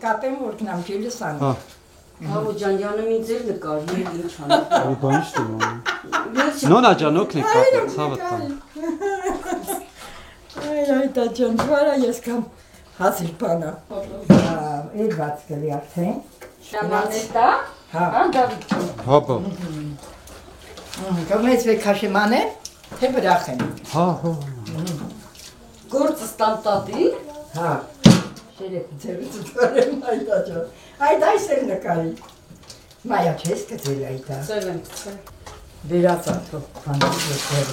կատեմ որ գնամ ջիլս անում։ Ահա ջանյանը մի ձեր նկար, ինչ անում։ Բանիշ դեմ։ Նոնա ջան օգնեք կապը, ցավը տան։ Այ դա ջան, վարա ես կամ հազիվ բանա։ Էլ բաց կլի արդեն։ Շամանետա։ Հա։ Դավիթ։ Հապա։ Կողմից վե քաշիմանե, թե բրախեն։ Հա։ Գործը ստամտատի։ Հա։ Շերեք ձերից դուրեմ այդա ջան։ Այդ այս էլ նկարի։ Մայա չես կծել այդա։ Ծել եմ գցել։ Վերացածով բանից դեր։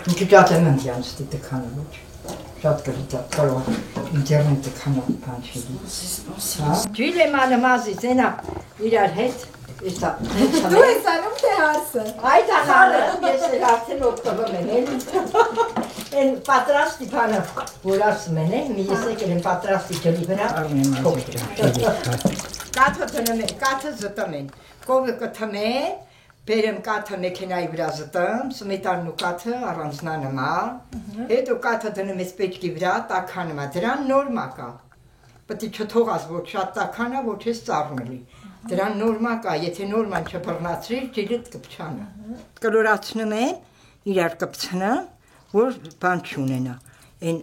Ինչու դատեմ անցած դիտքանը ոչ։ Շատ կլիտա կարող ինտերնետը կանալ բանչելի։ Հա։ Ջիլը մանամազի զենա իրար հետ Esta. Դու ես անում թե հարսը։ Այդ ահալը ես էլ արդեն օգտվում եմ, են պատրաստի բանը, որ ասում են, մի ես եկել եմ պատրաստի ջրի վրա, կաթը դնում են, կաթը զտում են, կովը կթմեն, բերեմ կաթը մեքենայի վրա զտում, սմետանն ու կաթը առանձնանում է, հետո կաթը դնում ես պեչքի վրա, տաքանում է, դրան նորմա կա, պետք է չթողած, որ շատ տաքանա, որ չես ծառնելի։ Դրան նորմա կա, եթե նորման չբռնացրիր, ջիլիդ կպչանը։ Կլորացնում են, իրար կպցնը, որ բան չունենա, են,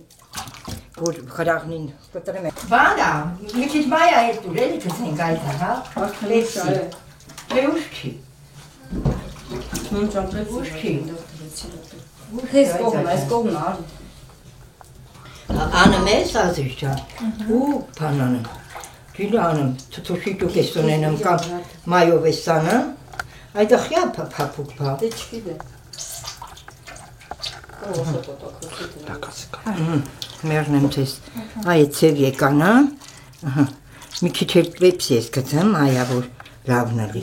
որ խրաղնին կտրում են։ Բանա, մի քիչ մայա էլ դուր, էլի կզենք այդ հա, լեսի, ուշ չի։ Ուշ չի։ Ես կողմն արի։ Անեմ ես ազիր ճան, ու բանանım. Գիլանում, թութուշի դուք ես ունենեմ կամ մայով ես սանում, այդ ախյա պապուկ պա։ Դե չգիտե։ Մերնեմ ձեզ, այ ծև եկանը, մի քիչ էլ վեպս ես գծեմ, այա որ լավնալի։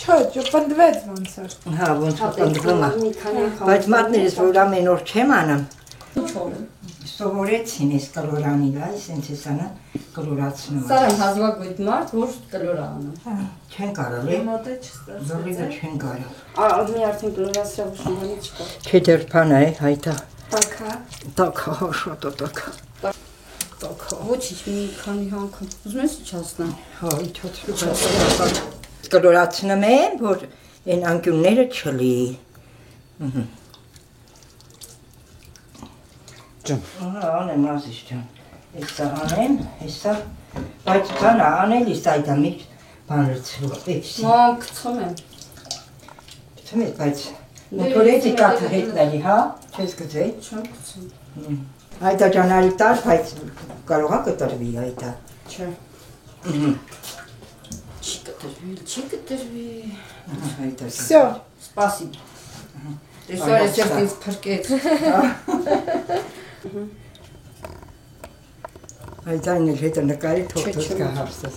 Չէ, պնդվեց ոնց էր։ Հա, ոնց պնդվում է, բայց մատներս որ ամեն օր չեմ անում, սովորեցին ես կլորանի վրա, սենց ես անը կլորացնում։ Սա եմ հազվագույթ մարդ, որ կլոր անում։ Չեն կարալ է, զորիվը չեն կարալ։ Մի արդեն կլորացրավ ուշնանի չկա։ Չէ դեր պան է, հայտա։ Տակա։ Տակա, շատ տակա։ Տակա։ Ոչինչ մի քանի անգամ։ Ուզում ես իջացնեմ։ Հա, իջացնում։ Կլորացնում եմ, որ այն անկյունները չլի։ Ջան։ Ահա, անեմ ազիզ ջան։ Էսա անեմ, էսա, բայց բանը անելիս այդ ամիջ բան լցրու, էքսի։ Մամ կցում եմ։ Կցում ես, բայց մոտորեցի կաթը հետնալի, հա, չես գծել։ Չեմ կցում։ Այդա ջանարի տար, բայց կարողա կտրվի այդա։ Չէ։ Չի կտրվի։ Всё. Спасибо։ Տեսար ես ինձ փրկեց։ Այդ այն էլ հետը նկարի թողտոց կա հարսես։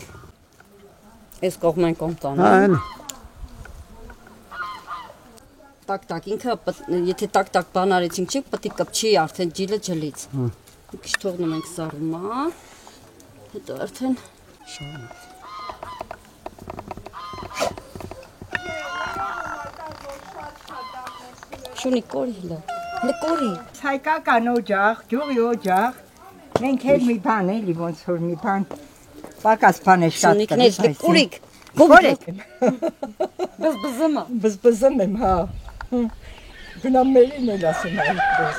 Ես կողմեն կոմտանը։ Այն։ Տակ-տակ, ինքը եթե տակ-տակ բան արեցինք չի, պետք է կպչի արդեն ջիլը ջլից։ Մի քիչ թողնում ենք սառումա, հետո արդեն շարունակ։ Շունի կորի հլա, կորի։ Հայկական օջախ, ջուղի օջախ, մենք էլ մի բան էլի ոնց որ մի բան, պակաս բան է շատ Շունիկնես կորիք, գորեք։ բզբզում է։ Բզբզում եմ, հա։ Գնամ մերին էլ ասում այդպես։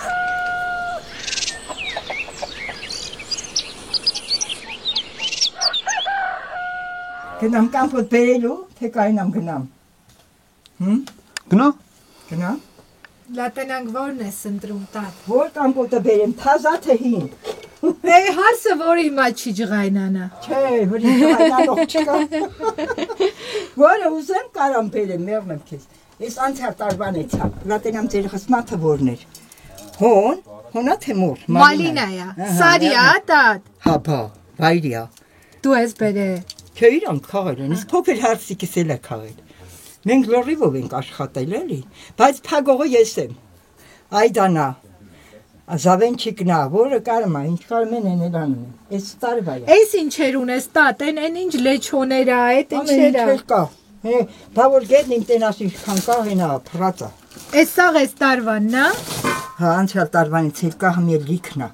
Գնամ կամպոտ բերելու, թե կայնամ գնամ։ Գնա։ Գնամ։ Լատենանք որն ես ընտրում տակ։ Որ կամպոտը բերեմ, թազա թե հին։ Էй հարսը որի հիմա չի ջղայնանա։ Չէ, որ ինքնանալող չկա։ Որը ուզեմ կարամ բերեմ, մեղնեմ քեզ։ Ես անցյալ տարվան էցա, լատենամ ձեր խսմաթը որն էր։ Հոնա թե մոր։ Մալինայա։ Սարիա տատ։ Հա, բա, վայրիա։ Դու ես բերե։ Չէ, իրանք քաղել են, իսկ փոքր հարսիկս էլ է քաղել։ Մենք լորիվով ենք աշխատել էլի, բայց փագողը ես եմ։ Այդանա, Զավենչիկնա, որը կարում է, ինչ կարում են էլ անում են, ես տարվա է։ Էս ինչեր ունես տատ, են ինչ լեչոներ է, այդ ինչեր է։ Ամեն ինչ կա, Բա որ գետն իմ տենասի քան կա հենա փրածա։ Էս սաղ էս տարվանն է։ Հա անցյալ տարվանից էլ կա հմի լիքնա։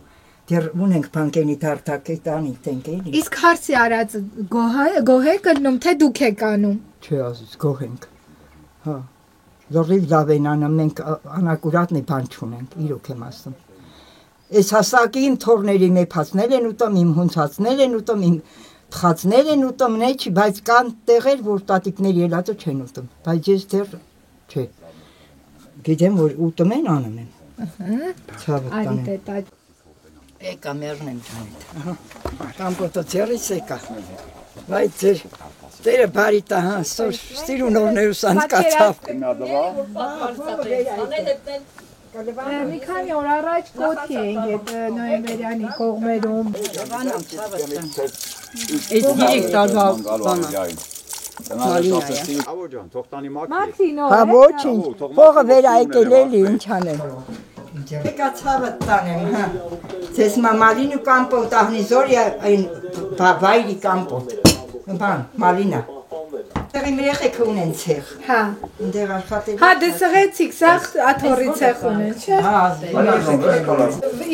Դեռ ունենք բանկենի դարտակի տանի տենք էլի։ Իսկ հարցի արած գոհ է կլնում, թե դուք եք անում։ Չէ ասես գոհենք։ Հա։ Լորիվ լավ են անում, մենք անակուրատնի բան չունենք, իրոք եմ ասում։ Այս հասակի իմ թորների մեփածնել են ուտում, իմ հունցածնել են ուտում, իմ թխածներ են ուտում, նե չի, բայց կան տեղեր, որ տատիկների ելածը չեն ուտում, բայց ես դեռ չէ։ Գիտեմ, որ ուտում են, անում են։ Ցավը տանեմ։ Արի տա։ Եկա մերն եմ ջանիտ։ Կամպոտը ծերից եկա։ Բայց դերը բարի տա, հա, ստիրուն օրներուս անցկացավ։ Մի քանի օր առաջ գոթի ենք այդ նոյեմբերյանի կողմերում։ Այս դիրեք տարվա բանը։ Ավոր ջան, թողտանի մակի։ Մաքսինո։ Հա ոչինչ, փողը վեր այկել էլի, ինչ անեմ։ Եկա ցավը տանեմ, հա։ Ձեզ մամալին ու կամպոտ, ահնի զորի այն վայրի կամպոտ։ Բան, մալինա։ Տեղի մրեխեք ունեն ցեղ։ Հա։ Դեր աշխատել։ Հա դե սղեցիք, սաղ աթորի ցեղ ունեն, չէ։ Հա,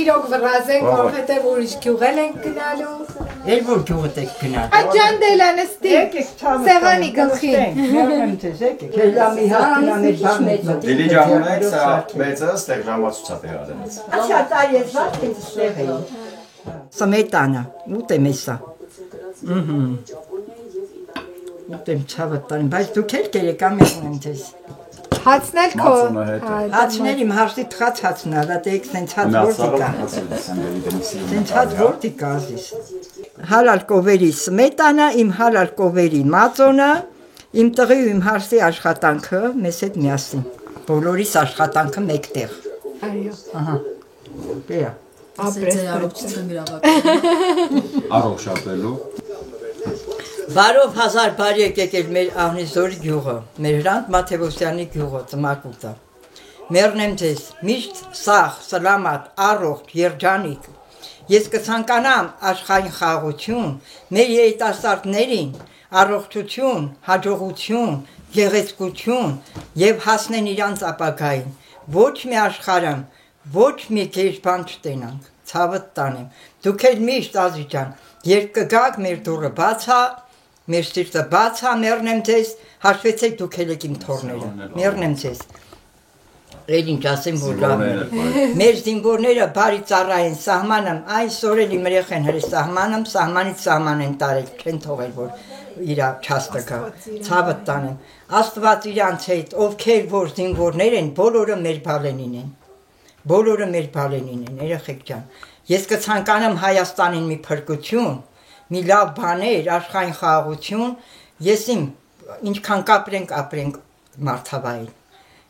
Իրոք վրազենք, որովհետև ուրիշ գյուղել ենք գնալու։ էլ որ գյուղդ եք գնալ։ Այդ ջան դելանը ստի։ Սեղանի գլխին։ Մերնեմ թեզ եկեք։ Քելամի հատինա մեր բաղնեց։ Դիլի ջան ունեք, սա մեծը ստեղ ժամացուցա տեղադրած։ Աշա տարի ես ինձ ստեղ էի։ Սմետանա, ուտեմ էսա։ Ուտեմ ցավը տանեմ, բայց դուք էլ կերեկա մեր ունեմ թեզ։ Հացնել քո։ Հացնել իմ հարցի թխած հացն ա, դա տեք սենց հաց որտիկա։ Սենց հաց որտիկա ազիս։ Հալալ կովերի սմետանա, իմ հալալ կովերի մածոնը, իմ տղի ու իմ հարցի աշխատանքը մեզ հետ միասին։ Բոլորիս աշխատանքը մեկտեղ։ Այո։ Ահա։ Բեա։ Առողջապելու։ Բարով հազար բարի եկեք էլ մեր Աղնիզորի գյուղը, մեր Հրանտ Մաթևոսյանի գյուղը, ծմակուտը։ Մերնեմ ձեզ, միշտ սաղ, սլամատ, առողջ, երջանիկ։ Ես կցանկանամ աշխարհին խաղաղություն, մեր երիտասարդներին, առողջություն, հաջողություն, գեղեցկություն եւ հասնեն իրանց ապագային։ Ոչ մի աշխարհում, ոչ մի գերբան չտենանք, ցավը տանեմ։ Դուք էլ միշտ Ազի ջան, երբ կգաք մեր դուռը բաց է, մեր սիրտը բաց է, մերնեմ ձեզ, հաշվեցեք դուք էլ եք իմ թորները, մերնեմ ձեզ։ Էլ ինչ ասեմ, որ լավ մեր զինվորները բարի ծառա են սահմանում, այսօր էլ իմ երեխեն հրի սահմանում, սահմանից սահման են տարել, չեն թողել, որ իրա չաստը գա, ցավը տանեմ։ Աստված իրանց հետ, ովքեր որ զինվորներ են, բոլորը մեր բալենին են, բոլորը մեր բալենին են, երեխեք ջան։ Ես կցանկանամ Հայաստանին մի փրկություն, մի լավ բաներ, աշխարհային խաղաղություն, ես իմ ինչքան կապրենք մարդավայր։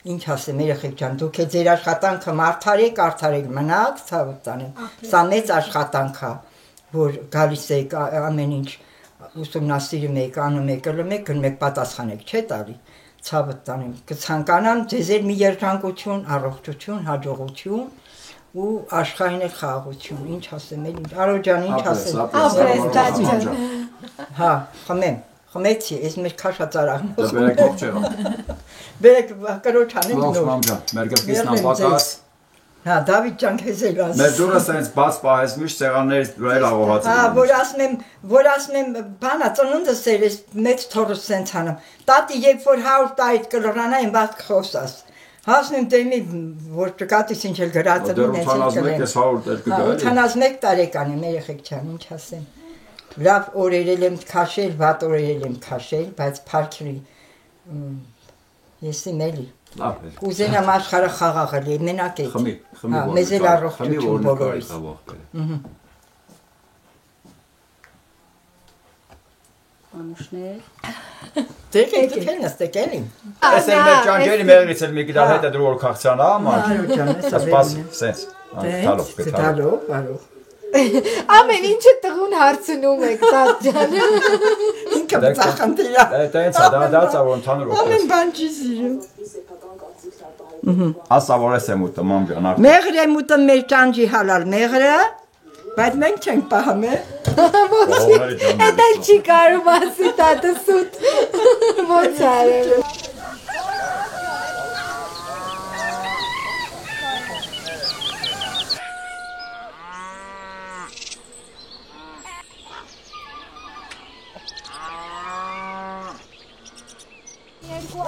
Ինչ ասեմ, երեխեք ջան, դուք եք ձեր աշխատանքը արդարեք մնաք, ցավը տանեմ։ Սա մեծ աշխատանք է, որ գալիս եք ամեն ինչ ուսումնասիրում եք, անում եք, գնում եք, պատասխանեք, չէ՞ տալի։ Ցավը տանեմ։ Կցանկանամ ձեզ մի երջանկություն, առողջություն, հաջողություն ու աշխարհին էլ խաղաղություն, ինչ ասեմ, Արո ջան, ինչ ասեմ։ Ապրես տաճան։ Հա, խմեցի, ես մեր քաշածարան։ Դե բերեք ով չեղա։ Բերեք կրոջ անենք Ով նոր։ մամ ջան, մեր գլխից նամակած։ Հա, Դավիթ ջան, քեզ էլ ասեմ։ Մեր դուրը սենց բաց պահես միշտ սեղաններից դուրել աղողած։ Հա, որ ասում եմ, բանա ծնունդս էր, ես մեծ թորս սենց անեմ։ Տատի, երբ որ 100 տարիդ կլրանա, իմ բաց կխոսաս։ Հասնում դեմի, որ ճկատիս ինչ էլ գրածը մինես էլ կլեն։ 81 տարեկան եմ, երեխեք ջան, ինչ ասեմ։ Լավ օրերել եմ քաշել, վատ օրերել եմ քաշել, բայց փարքրի ես իմ էլի։ Լավ է։ Կուզենամ աշխարհը խաղաղ լինի, մենակ է։ Խմի, մեզ էլ առողջություն բոլորիս։ Անուշներ։ Դեք նստեք էլի։ Այս էլ մեր ճանջերի մեղրից էլ մի գիտար հետ է դրու որ քաղցանա, ման։ Սպաս, սենց։ Տալով, բարով։ Ամեն ինչը տղուն հարցնում եք, տաճան։ Ինքը բծախնդիրա։ Տենց է, դա ծավոր ընդհանուր օգտես։ Ամեն բան չի սիրում։ Ասա որ ես եմ ուտում, մամ ջան։ Մեղր եմ ուտում մեր ճանջի հալալ մեղրը, բայց մենք չենք պահում է։ Էդ էլ չի կարում ասի տատը սուտ։ Ոնց արել։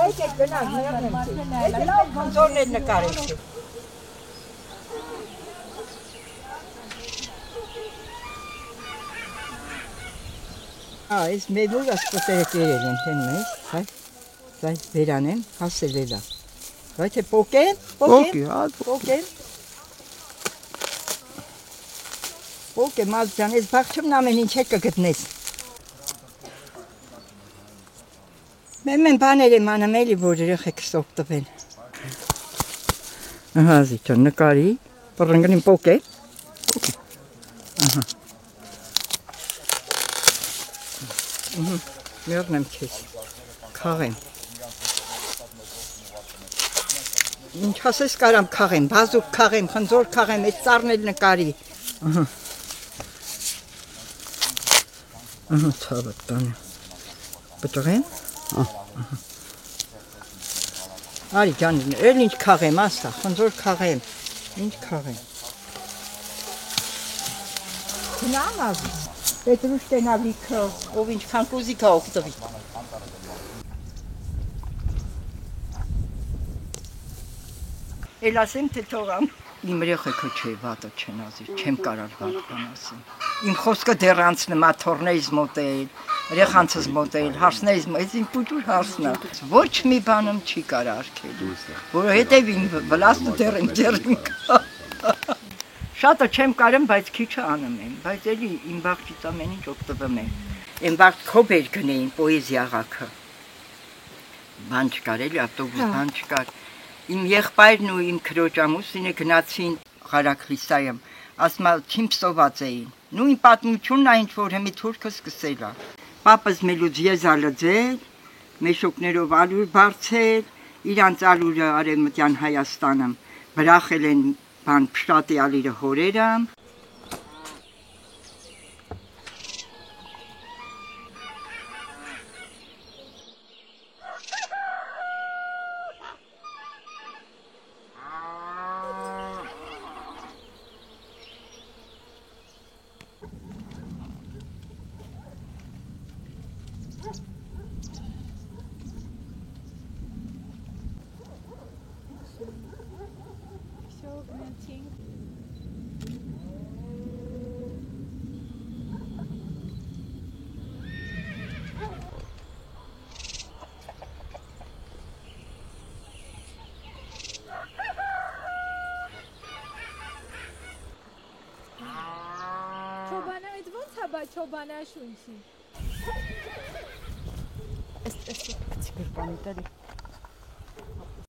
Եկեք գնանք մերնենք։ Եկեք լավ խնձորներ նկարեցի։ Այս մեջուր ասպոտերը կերել են թեն մեզ, հայ վերան են, հասել էլա։ Վայ թե պոկեն, պոկեն։ Պոկե մազ ջան, ես բաղչումն ամեն ինչ հետ կգտնես։ Մեն բաներ եմ անում էլի, որ երեխեքս օգտվեն։ Ահա զիջան, նկարի, պռնգնին պոկե։ Մերնեմ քեզ, քաղեմ։ Ինչ ասես կարամ քաղեմ, բազուկ քաղեմ, խնձոր քաղեմ, այս ծառն էլ նկարի։ Ահա ցավը տանը։ Բտրեն։ Արի ջան, էլ ինչ քաղեմ, ասա, խնձոր քաղեմ, ինչ քաղեմ։ Գնամ ազիս, պետրուշ տենավիքը, ով ինչքան կուզի կա օգտվի։ Էլ ասեմ, թե թողամ։ Իմ երեխեքը չէ, վատը չեն ազիր, չեմ կարար վատ բան ասեմ։ Իմ խոսքը դեռ անցնում է թորնեից մոտել, երեխանցս մոտել, հարսնեից մոտել, իմ պուճուր հարսնա։ Ոչ մի բանում չի կարա արկել, որովհետև իմ վլաստը դեռ եմ կա։ Շատը չեմ կարեմ, բայց քիչը անում եմ, բայց էլի իմ բաղջից ամեն ինչ օգտվում եմ։ Եմ բաղջ քոբեր գնեին պոեզիա աղաքը։ Բան չկար էլի, ավտոբուս բան չկար։ Իմ եղբայրն ու իմ քրոջ ամուսինը գնացին Ղարաքլիսայում, ասма չիմ պսոված էին։ Նույն պատմությունն այն որ հիմի թուրքը սկսել է։ Պապս մելուց եզալձել, մեշոկներով ալյուր բարձել, իրանց ալյուրը արևմտյան Հայաստանում բրախել են բան փշտատի ալիրը հորերը։ Չոբանաշունչի։